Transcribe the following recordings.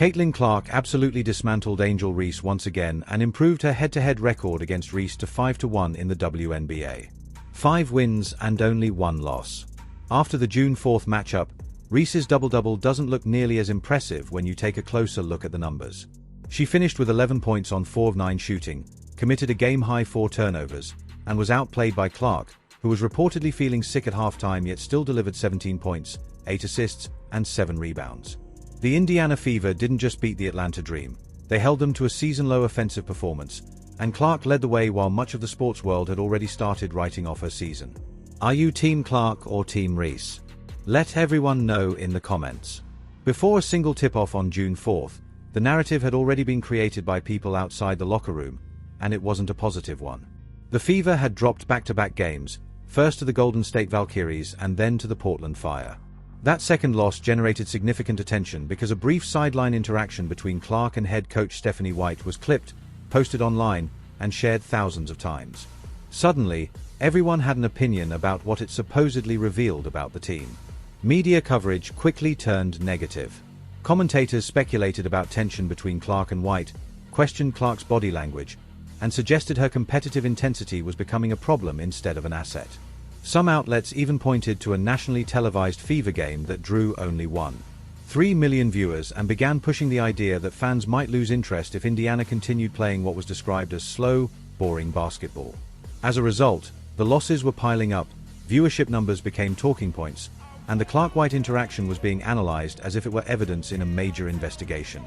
Caitlin Clark absolutely dismantled Angel Reese once again and improved her head-to-head record against Reese to 5-1 in the WNBA. 5 wins and only 1 loss. After the June 4th matchup, Reese's double-double doesn't look nearly as impressive when you take a closer look at the numbers. She finished with 11 points on 4 of 9 shooting, committed a game-high 4 turnovers, and was outplayed by Clark, who was reportedly feeling sick at halftime yet still delivered 17 points, 8 assists, and 7 rebounds. The Indiana Fever didn't just beat the Atlanta Dream, they held them to a season-low offensive performance, and Clark led the way while much of the sports world had already started writing off her season. Are you Team Clark or Team Reese? Let everyone know in the comments. Before a single tip-off on June 4th, the narrative had already been created by people outside the locker room, and it wasn't a positive one. The Fever had dropped back-to-back games, first to the Golden State Valkyries and then to the Portland Fire. That second loss generated significant attention because a brief sideline interaction between Clark and head coach Stephanie White was clipped, posted online, and shared thousands of times. Suddenly, everyone had an opinion about what it supposedly revealed about the team. Media coverage quickly turned negative. Commentators speculated about tension between Clark and White, questioned Clark's body language, and suggested her competitive intensity was becoming a problem instead of an asset. Some outlets even pointed to a nationally televised Fever game that drew only 1.3 million viewers and began pushing the idea that fans might lose interest if Indiana continued playing what was described as slow, boring basketball. As a result, the losses were piling up, viewership numbers became talking points, and the Clark-White interaction was being analyzed as if it were evidence in a major investigation.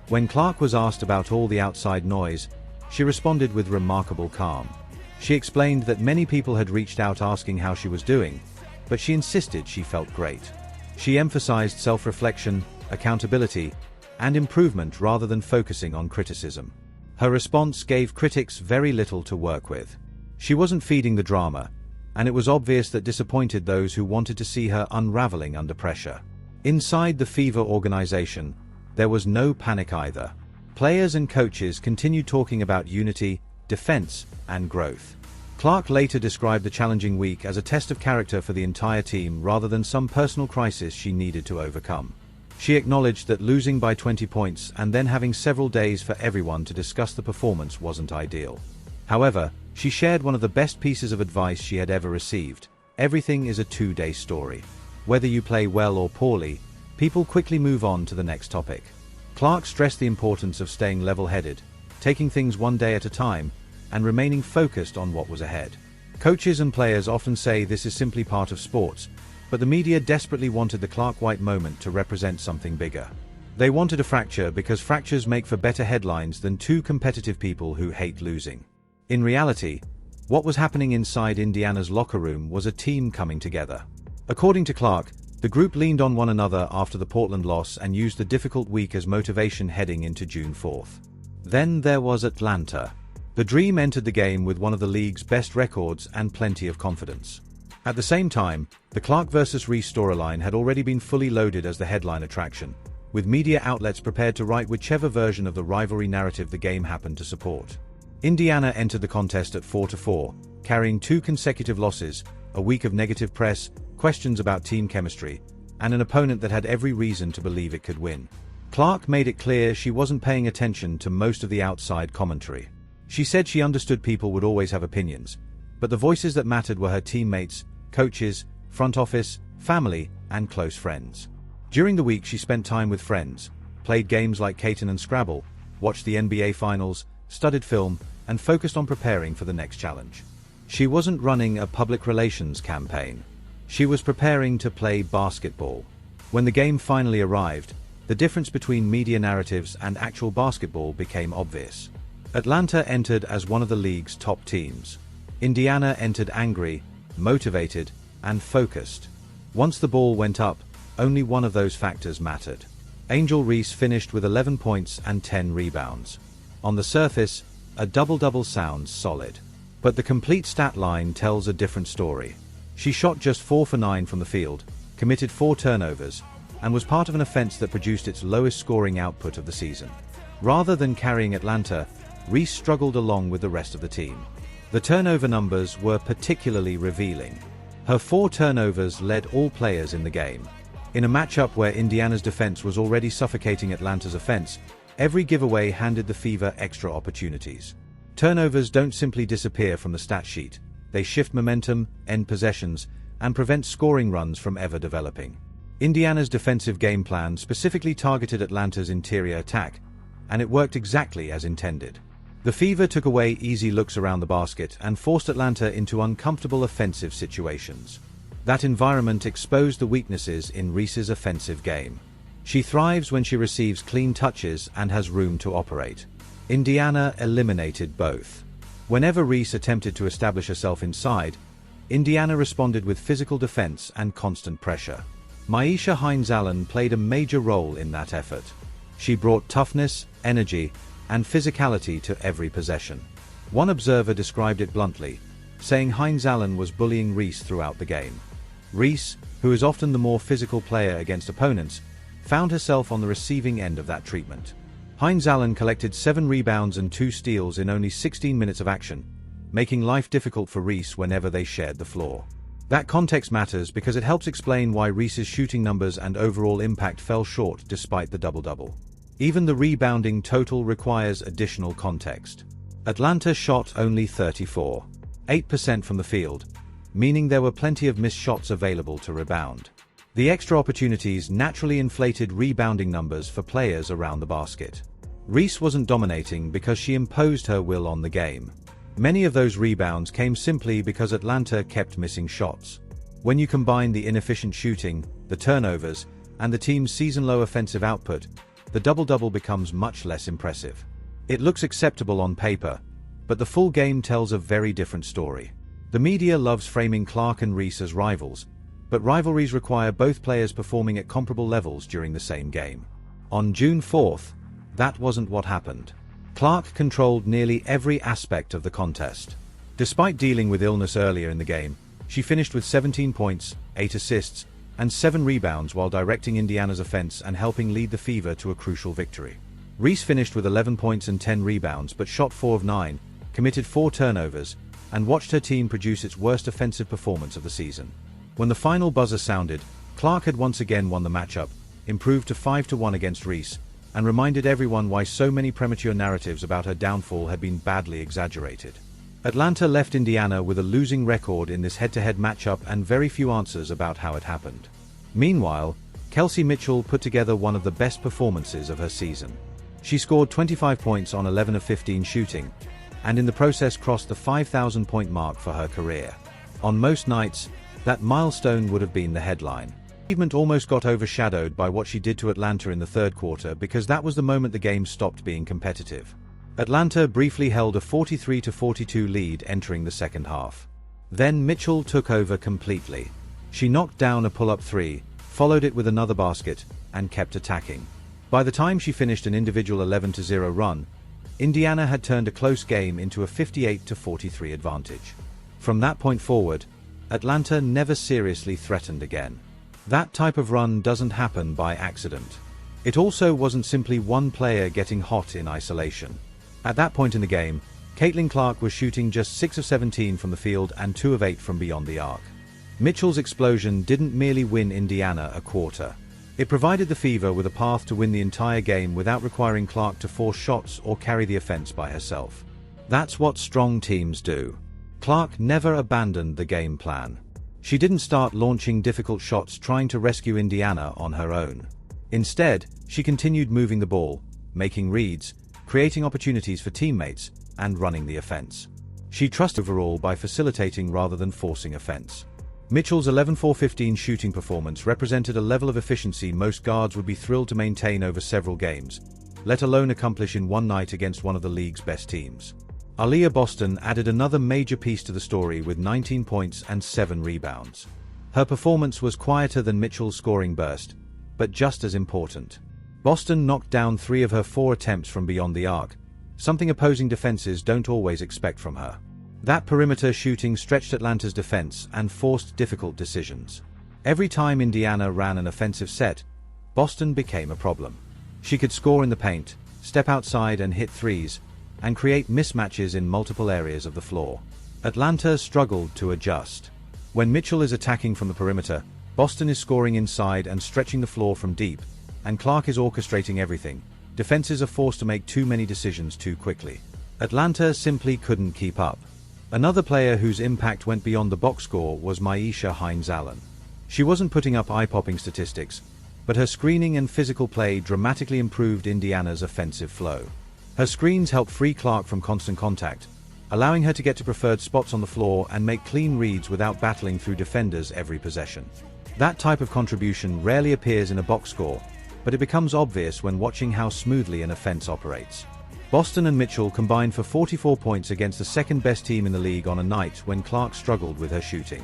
When Clark was asked about all the outside noise, she responded with remarkable calm. She explained that many people had reached out asking how she was doing, but she insisted she felt great. She emphasized self-reflection, accountability, and improvement rather than focusing on criticism. Her response gave critics very little to work with. She wasn't feeding the drama, and it was obvious that disappointed those who wanted to see her unraveling under pressure. Inside the Fever organization, there was no panic either. Players and coaches continued talking about unity, defense, and growth. Clark later described the challenging week as a test of character for the entire team rather than some personal crisis she needed to overcome. She acknowledged that losing by 20 points and then having several days for everyone to discuss the performance wasn't ideal. However, she shared one of the best pieces of advice she had ever received: everything is a 2-day story. Whether you play well or poorly, people quickly move on to the next topic. Clark stressed the importance of staying level-headed, taking things one day at a time, and remaining focused on what was ahead. Coaches and players often say this is simply part of sports, but the media desperately wanted the Clark-White moment to represent something bigger. They wanted a fracture because fractures make for better headlines than two competitive people who hate losing. In reality, what was happening inside Indiana's locker room was a team coming together. According to Clark, the group leaned on one another after the Portland loss and used the difficult week as motivation heading into June 4th. Then there was Atlanta. The Dream entered the game with one of the league's best records and plenty of confidence. At the same time, the Clark vs. Reese storyline had already been fully loaded as the headline attraction, with media outlets prepared to write whichever version of the rivalry narrative the game happened to support. Indiana entered the contest at 4-4, carrying 2 consecutive losses, a week of negative press, questions about team chemistry, and an opponent that had every reason to believe it could win. Clark made it clear she wasn't paying attention to most of the outside commentary. She said she understood people would always have opinions, but the voices that mattered were her teammates, coaches, front office, family, and close friends. During the week she spent time with friends, played games like Catan and Scrabble, watched the NBA Finals, studied film, and focused on preparing for the next challenge. She wasn't running a public relations campaign. She was preparing to play basketball. When the game finally arrived, the difference between media narratives and actual basketball became obvious. Atlanta entered as one of the league's top teams. Indiana entered angry, motivated, and focused. Once the ball went up, only one of those factors mattered. Angel Reese finished with 11 points and 10 rebounds. On the surface, a double-double sounds solid. But the complete stat line tells a different story. She shot just 4 for 9 from the field, committed 4 turnovers, and was part of an offense that produced its lowest scoring output of the season. Rather than carrying Atlanta, Reese struggled along with the rest of the team. The turnover numbers were particularly revealing. Her 4 turnovers led all players in the game. In a matchup where Indiana's defense was already suffocating Atlanta's offense, every giveaway handed the Fever extra opportunities. Turnovers don't simply disappear from the stat sheet, they shift momentum, end possessions, and prevent scoring runs from ever developing. Indiana's defensive game plan specifically targeted Atlanta's interior attack, and it worked exactly as intended. The Fever took away easy looks around the basket and forced Atlanta into uncomfortable offensive situations. That environment exposed the weaknesses in Reese's offensive game. She thrives when she receives clean touches and has room to operate. Indiana eliminated both. Whenever Reese attempted to establish herself inside, Indiana responded with physical defense and constant pressure. Myisha Hines-Allen played a major role in that effort. She brought toughness, energy, and physicality to every possession. One observer described it bluntly, saying Hines-Allen was bullying Reese throughout the game. Reese, who is often the more physical player against opponents, found herself on the receiving end of that treatment. Hines-Allen collected 7 rebounds and 2 steals in only 16 minutes of action, making life difficult for Reese whenever they shared the floor. That context matters because it helps explain why Reese's shooting numbers and overall impact fell short despite the double-double. Even the rebounding total requires additional context. Atlanta shot only 34.8% from the field, meaning there were plenty of missed shots available to rebound. The extra opportunities naturally inflated rebounding numbers for players around the basket. Reese wasn't dominating because she imposed her will on the game. Many of those rebounds came simply because Atlanta kept missing shots. When you combine the inefficient shooting, the turnovers, and the team's season-low offensive output, the double-double becomes much less impressive. It looks acceptable on paper, but the full game tells a very different story. The media loves framing Clark and Reese as rivals, but rivalries require both players performing at comparable levels during the same game. On June 4th, that wasn't what happened. Clark controlled nearly every aspect of the contest. Despite dealing with illness earlier in the game, she finished with 17 points, 8 assists, and 7 rebounds while directing Indiana's offense and helping lead the Fever to a crucial victory. Reese finished with 11 points and 10 rebounds but shot 4 of 9, committed 4 turnovers, and watched her team produce its worst offensive performance of the season. When the final buzzer sounded, Clark had once again won the matchup, improved to 5-1 against Reese, and reminded everyone why so many premature narratives about her downfall had been badly exaggerated. Atlanta left Indiana with a losing record in this head-to-head matchup and very few answers about how it happened. Meanwhile, Kelsey Mitchell put together one of the best performances of her season. She scored 25 points on 11 of 15 shooting, and in the process crossed the 5,000-point mark for her career. On most nights, that milestone would have been the headline. The achievement almost got overshadowed by what she did to Atlanta in the third quarter because that was the moment the game stopped being competitive. Atlanta briefly held a 43-42 lead entering the second half. Then Mitchell took over completely. She knocked down a pull-up 3, followed it with another basket, and kept attacking. By the time she finished an individual 11-0 run, Indiana had turned a close game into a 58-43 advantage. From that point forward, Atlanta never seriously threatened again. That type of run doesn't happen by accident. It also wasn't simply one player getting hot in isolation. At that point in the game, Caitlin Clark was shooting just 6 of 17 from the field and 2 of 8 from beyond the arc. Mitchell's explosion didn't merely win Indiana a quarter. It provided the Fever with a path to win the entire game without requiring Clark to force shots or carry the offense by herself. That's what strong teams do. Clark never abandoned the game plan. She didn't start launching difficult shots trying to rescue Indiana on her own. Instead, she continued moving the ball, making reads, creating opportunities for teammates, and running the offense. She trusted overall by facilitating rather than forcing offense. Mitchell's 11-4-15 shooting performance represented a level of efficiency most guards would be thrilled to maintain over several games, let alone accomplish in one night against one of the league's best teams. Aaliyah Boston added another major piece to the story with 19 points and 7 rebounds. Her performance was quieter than Mitchell's scoring burst, but just as important. Boston knocked down 3 of her 4 attempts from beyond the arc, something opposing defenses don't always expect from her. That perimeter shooting stretched Atlanta's defense and forced difficult decisions. Every time Indiana ran an offensive set, Boston became a problem. She could score in the paint, step outside and hit threes, and create mismatches in multiple areas of the floor. Atlanta struggled to adjust. When Mitchell is attacking from the perimeter, Boston is scoring inside and stretching the floor from deep, and Clark is orchestrating everything. Defenses are forced to make too many decisions too quickly. Atlanta simply couldn't keep up. Another player whose impact went beyond the box score was Myisha Hines-Allen. She wasn't putting up eye-popping statistics, but her screening and physical play dramatically improved Indiana's offensive flow. Her screens helped free Clark from constant contact, allowing her to get to preferred spots on the floor and make clean reads without battling through defenders every possession. That type of contribution rarely appears in a box score, but it becomes obvious when watching how smoothly an offense operates. Boston and Mitchell combined for 44 points against the second-best team in the league on a night when Clark struggled with her shooting.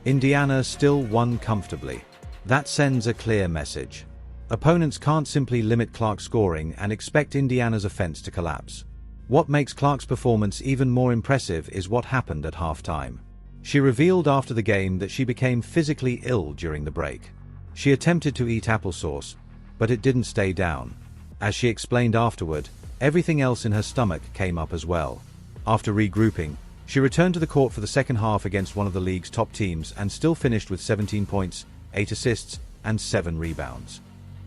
Indiana still won comfortably. That sends a clear message. Opponents can't simply limit Clark's scoring and expect Indiana's offense to collapse. What makes Clark's performance even more impressive is what happened at halftime. She revealed after the game that she became physically ill during the break. She attempted to eat applesauce, but it didn't stay down. As she explained afterward, everything else in her stomach came up as well. After regrouping, she returned to the court for the second half against one of the league's top teams and still finished with 17 points, 8 assists, and 7 rebounds.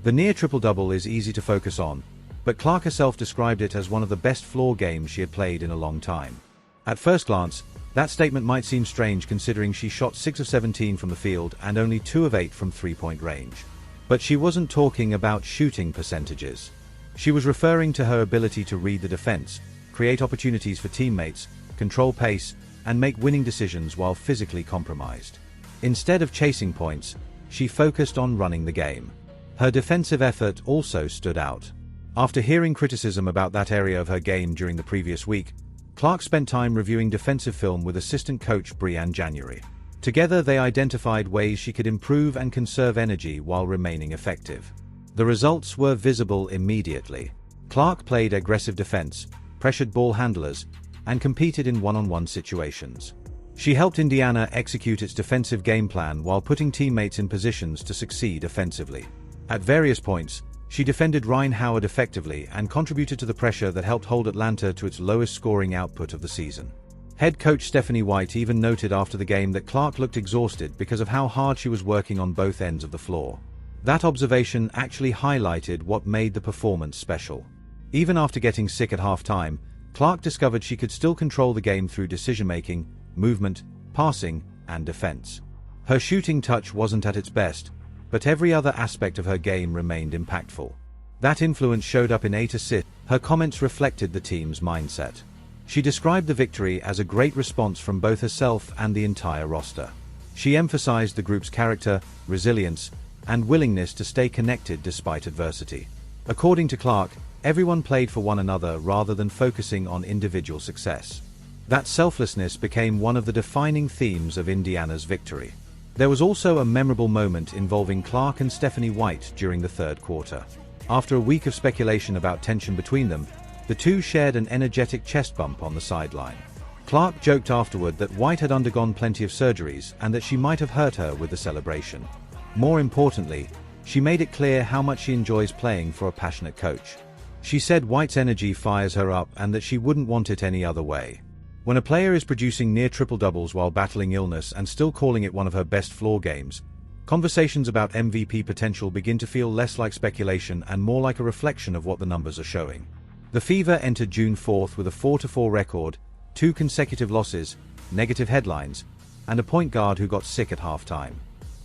The near triple-double is easy to focus on, but Clark herself described it as one of the best floor games she had played in a long time. At first glance, that statement might seem strange considering she shot 6 of 17 from the field and only 2 of 8 from three-point range. But she wasn't talking about shooting percentages. She was referring to her ability to read the defense, create opportunities for teammates, control pace, and make winning decisions while physically compromised. Instead of chasing points, she focused on running the game. Her defensive effort also stood out. After hearing criticism about that area of her game during the previous week, Clark spent time reviewing defensive film with assistant coach Brianne January. Together they identified ways she could improve and conserve energy while remaining effective. The results were visible immediately. Clark played aggressive defense, pressured ball handlers, and competed in one-on-one situations. She helped Indiana execute its defensive game plan while putting teammates in positions to succeed offensively. At various points, she defended Rhyne Howard effectively and contributed to the pressure that helped hold Atlanta to its lowest scoring output of the season. Head coach Stephanie White even noted after the game that Clark looked exhausted because of how hard she was working on both ends of the floor. That observation actually highlighted what made the performance special. Even after getting sick at halftime, Clark discovered she could still control the game through decision-making, movement, passing, and defense. Her shooting touch wasn't at its best, but every other aspect of her game remained impactful. That influence showed up in 8 assists. Her comments reflected the team's mindset. She described the victory as a great response from both herself and the entire roster. She emphasized the group's character, resilience, and willingness to stay connected despite adversity. According to Clark, everyone played for one another rather than focusing on individual success. That selflessness became one of the defining themes of Indiana's victory. There was also a memorable moment involving Clark and Stephanie White during the third quarter. After a week of speculation about tension between them, the two shared an energetic chest bump on the sideline. Clark joked afterward that White had undergone plenty of surgeries and that she might have hurt her with the celebration. More importantly, she made it clear how much she enjoys playing for a passionate coach. She said White's energy fires her up and that she wouldn't want it any other way. When a player is producing near triple-doubles while battling illness and still calling it one of her best floor games, conversations about MVP potential begin to feel less like speculation and more like a reflection of what the numbers are showing. The Fever entered June 4th with a 4-4 record, 2 consecutive losses, negative headlines, and a point guard who got sick at halftime.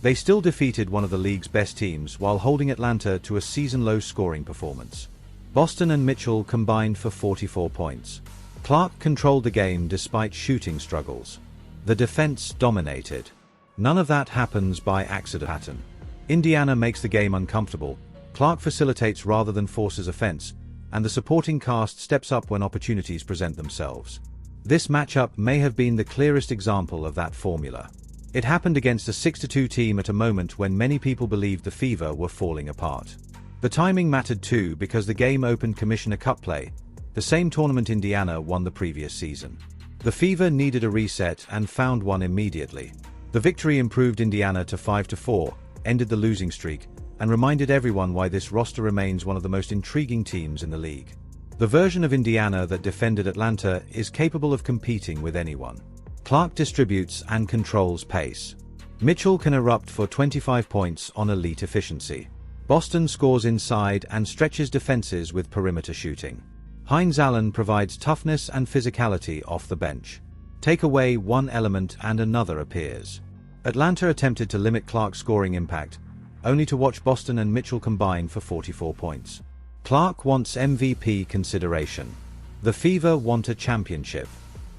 They still defeated one of the league's best teams while holding Atlanta to a season-low scoring performance. Boston and Mitchell combined for 44 points. Clark controlled the game despite shooting struggles. The defense dominated. None of that happens by accident. Indiana makes the game uncomfortable, Clark facilitates rather than forces offense, and the supporting cast steps up when opportunities present themselves. This matchup may have been the clearest example of that formula. It happened against a 6-2 team at a moment when many people believed the Fever were falling apart. The timing mattered too because the game opened Commissioner Cup play, the same tournament Indiana won the previous season. The Fever needed a reset and found one immediately. The victory improved Indiana to 5-4, ended the losing streak, and reminded everyone why this roster remains one of the most intriguing teams in the league. The version of Indiana that defended Atlanta is capable of competing with anyone. Clark distributes and controls pace. Mitchell can erupt for 25 points on elite efficiency. Boston scores inside and stretches defenses with perimeter shooting. Hines Allen provides toughness and physicality off the bench. Take away one element and another appears. Atlanta attempted to limit Clark's scoring impact, only to watch Boston and Mitchell combine for 44 points. Clark wants MVP consideration. The Fever want a championship.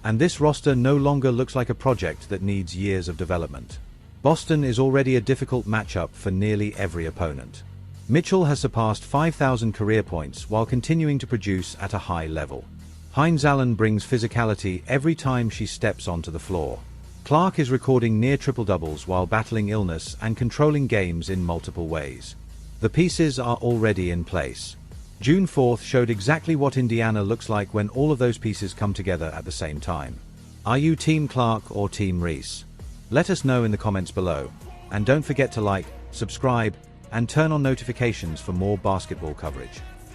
And this roster no longer looks like a project that needs years of development. Boston is already a difficult matchup for nearly every opponent. Mitchell has surpassed 5,000 career points while continuing to produce at a high level. Hines Allen brings physicality every time she steps onto the floor. Clark is recording near triple-doubles while battling illness and controlling games in multiple ways. The pieces are already in place. June 4th showed exactly what Indiana looks like when all of those pieces come together at the same time. Are you Team Clark or Team Reese? Let us know in the comments below. And don't forget to like, subscribe, and turn on notifications for more basketball coverage.